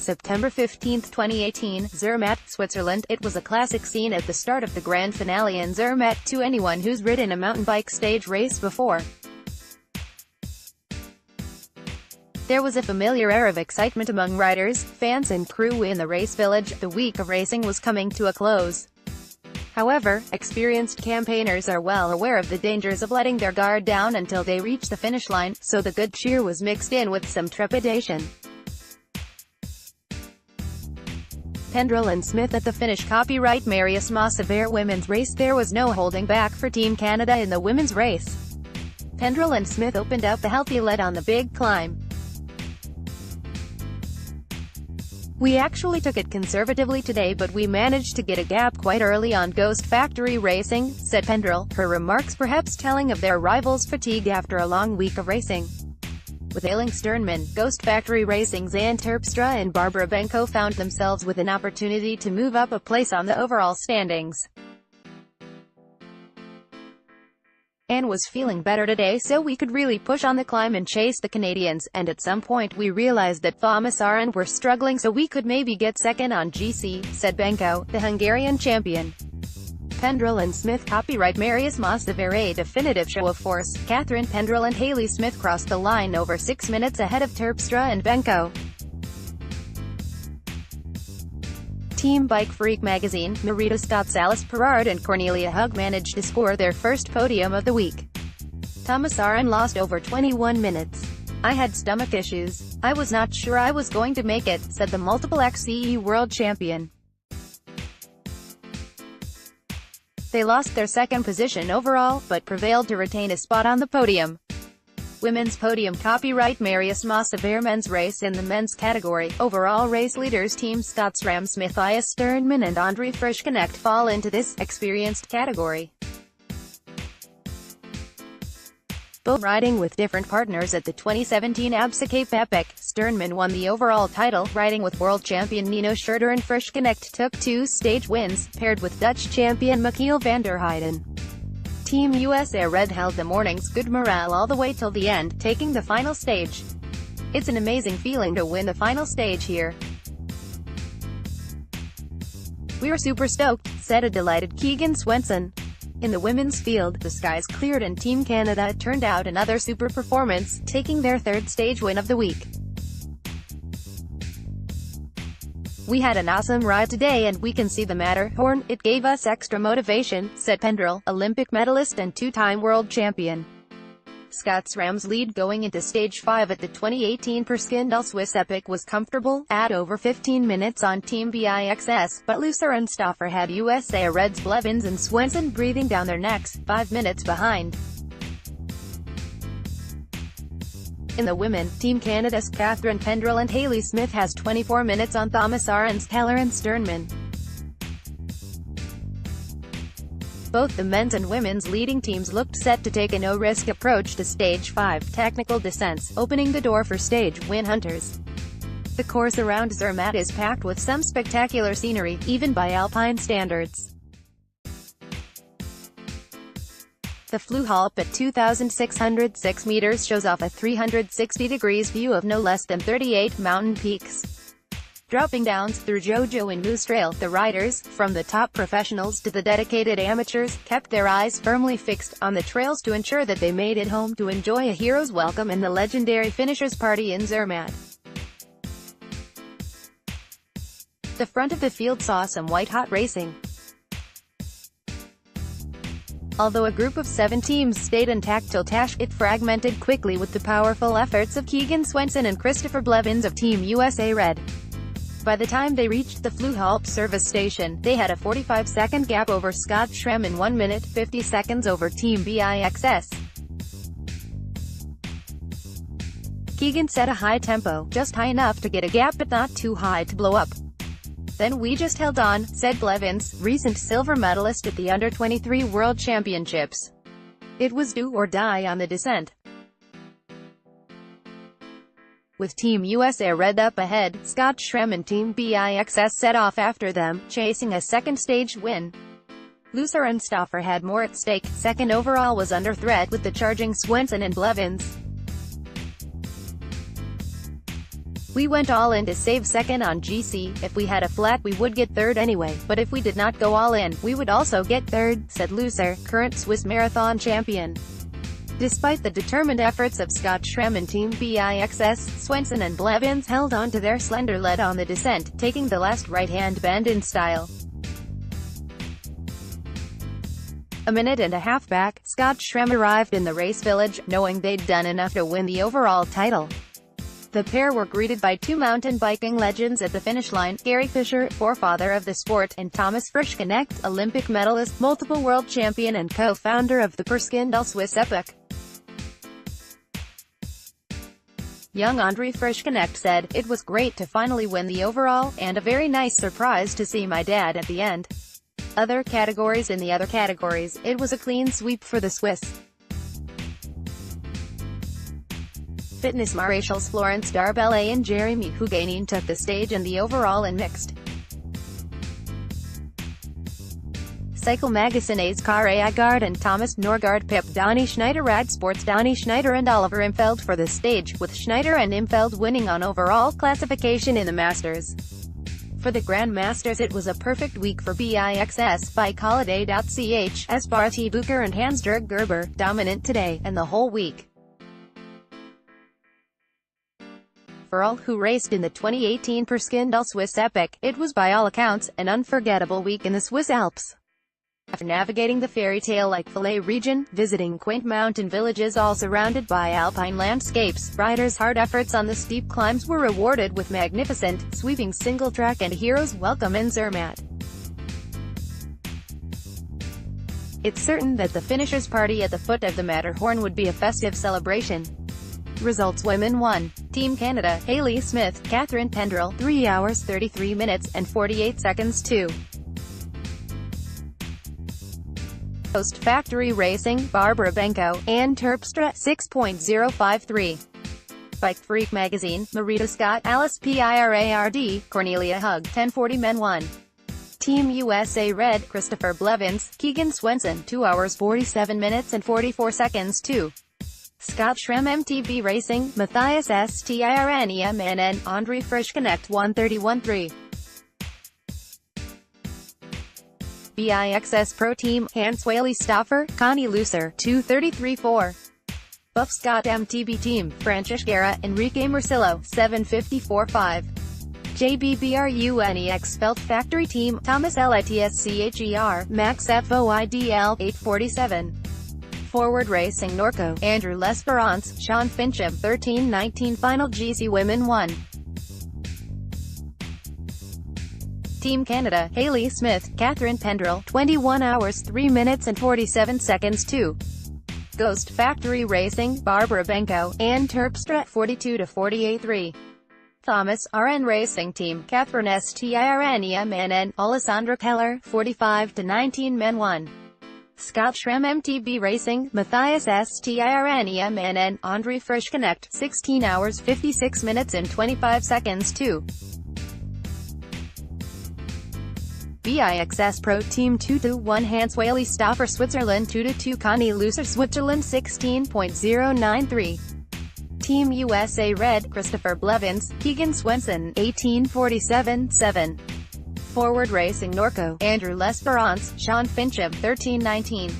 September 15, 2018, Zermatt, Switzerland. It was a classic scene at the start of the grand finale in Zermatt to anyone who's ridden a mountain bike stage race before. There was a familiar air of excitement among riders, fans and crew in the race village. The week of racing was coming to a close. However, experienced campaigners are well aware of the dangers of letting their guard down until they reach the finish line, so the good cheer was mixed in with some trepidation. Pendrel and Smith at the finish. Copyright Marius Massever women's race. There was no holding back for Team Canada in the women's race. Pendrel and Smith opened up a healthy lead on the big climb. "We actually took it conservatively today, but we managed to get a gap quite early on Ghost Factory Racing," said Pendrel, her remarks perhaps telling of their rivals' fatigue after a long week of racing. With ailing Sternman, Ghost Factory Racing's Anne Terpstra and Barbara Benko found themselves with an opportunity to move up a place on the overall standings. "Anne was feeling better today, so we could really push on the climb and chase the Canadians, and at some point we realized that Thomasaren were struggling, so we could maybe get second on GC," said Benko, the Hungarian champion. Pendrel and Smith. Copyright Marius Massever. A definitive show of force. Catherine Pendrel and Hayley Smith crossed the line over 6 minutes ahead of Terpstra and Benko. Team Bike Freak magazine. Marita Scott, Alice Perrard and Cornelia Hug managed to score their first podium of the week. Thomasaren lost over 21 minutes. "I had stomach issues. I was not sure I was going to make it," said the multiple XCE world champion. They lost their second position overall, but prevailed to retain a spot on the podium. Women's podium. Copyright Marius Massever. Men's race. In the men's category, overall race leaders Team Scott's Ram Smith, Mathias Sternman and Andre Frischknecht fall into this experienced category. Both riding with different partners at the 2017 ABSA Cape Epic, Sternman won the overall title, riding with world champion Nino Schurter, and Frischknecht took 2 stage wins, paired with Dutch champion Michiel van der Heijden. Team USA Red held the morning's good morale all the way till the end, taking the final stage. "It's an amazing feeling to win the final stage here. We're super stoked," said a delighted Keegan Swenson. In the women's field, the skies cleared and Team Canada turned out another super performance, taking their third stage win of the week. "We had an awesome ride today and we can see the Matterhorn. It gave us extra motivation," said Pendrel, Olympic medalist and 2-time world champion. Scott's Ram's lead going into Stage 5 at the 2018 Perskindol Swiss Epic was comfortable, at over 15 minutes on Team BIXS, but Lucer and Stauffer had USA Red's Blevins and Swenson breathing down their necks, 5 minutes behind. In the women, Team Canada's Catherine Pendrel and Hayley Smith has 24 minutes on Thomasaren's Keller and Sternman. Both the men's and women's leading teams looked set to take a no-risk approach to Stage 5 technical descents, opening the door for stage win hunters. The course around Zermatt is packed with some spectacular scenery, even by alpine standards. The Fluhalp at 2,606 meters shows off a 360 degrees view of no less than 38 mountain peaks. Dropping downs through Jojo and Moose Trail, the riders, from the top professionals to the dedicated amateurs, kept their eyes firmly fixed on the trails to ensure that they made it home to enjoy a hero's welcome and the legendary finishers party in Zermatt. The front of the field saw some white-hot racing. Although a group of 7 teams stayed intact till Tash, it fragmented quickly with the powerful efforts of Keegan Swenson and Christopher Blevins of Team USA Red. By the time they reached the Fluhalp service station, they had a 45-second gap over Scott Schrem and 1 minute, 50 seconds over Team BIXS. Keegan set a high tempo, just high enough to get a gap but not too high to blow up. "Then we just held on," said Blevins, recent silver medalist at the Under-23 World Championships. "It was do or die on the descent." With Team USA Red up ahead, Scott Schrem and Team BIXS set off after them, chasing a second stage win. Lucer and Stauffer had more at stake. Second overall was under threat with the charging Swenson and Blevins. We went all in to save second on GC. If we had a flat we would get third anyway, but if we did not go all in, we would also get third, said Loser, current Swiss marathon champion. Despite the determined efforts of Scott Schramm and Team BIXS, Swenson and Blevins held on to their slender lead on the descent, taking the last right-hand bend in style. A minute and a half back, Scott Schramm arrived in the race village, knowing they'd done enough to win the overall title. The pair were greeted by two mountain biking legends at the finish line, Gary Fisher, forefather of the sport, and Thomas Frischknecht, Olympic medalist, multiple world champion and co-founder of the Perskindol Swiss epic. Young Andre Frischknecht said, "It was great to finally win the overall, and a very nice surprise to see my dad at the end. Other categories in the other categories, it was a clean sweep for the Swiss." Fitness marshals Florence Darbellay and Jeremy Huganin took the stage in the overall and mixed. Cycle Magazine's Kare Agard and Thomas Norgard pipped Donny Schneider. Rad Sports' Donny Schneider and Oliver Imfeld for the stage, with Schneider and Imfeld winning on overall classification in the Masters. For the Grand Masters it was a perfect week for BIXS, Bike Holiday.ch, Esparti Bucher and Hans-Jörg Gerber, dominant today, and the whole week. For all who raced in the 2018 Perskindol Swiss Epic, it was by all accounts, an unforgettable week in the Swiss Alps. After navigating the fairy tale-like Valais region, visiting quaint mountain villages all surrounded by alpine landscapes, riders' hard efforts on the steep climbs were rewarded with magnificent, sweeping single-track and hero's welcome in Zermatt. It's certain that the finishers' party at the foot of the Matterhorn would be a festive celebration. Results: Women 1. Team Canada, Hayley Smith, Catherine Pendrel, 3 hours 33 minutes and 48 seconds 2. Post Factory Racing, Barbara Benko, Ann Terpstra, 6.053. Bike Freak Magazine, Marita Scott, Alice Pirard, Cornelia Hug, 10:40 Men 1. Team USA Red, Christopher Blevins, Keegan Swenson, 2 hours 47 minutes and 44 seconds 2. Scott Schramm MTB Racing, Matthias Stirnem, Andre Frischknecht, 1:31.3. BIXS Pro Team, Hans Whaley Stauffer, Connie Loser, 2:33.4. Buff Scott MTB Team, Francis Guerra, Enrique Mercillo, 7:54.5. JBBRUNEX Felt Factory Team, Thomas Litschcher, Max Foidl, 8:47. Forward Racing Norco, Andrew L'Esperance, Sean Fincham, 13:19. Final GC Women 1. Team Canada, Hayley Smith, Catherine Pendrel, 21 hours 3 minutes and 47 seconds 2. Ghost Factory Racing, Barbara Benko, Ann Terpstra, 42-48.3. Thomas RN Racing Team, Catherine Stirnem, Alessandra Keller, 45-19 Men 1. Scott Schramm MTB Racing, Matthias Stirnem, Andre Frischknecht, 16 hours 56 minutes and 25 seconds 2. BIXS Pro Team 2-1 Hans Whaley Stauffer Switzerland 2-2 Connie Loser Switzerland 16.093. Team USA Red, Christopher Blevins, Keegan Swenson, 18:47.7. Forward Racing Norco, Andrew L'Esperance, Sean Fincham, 13:19.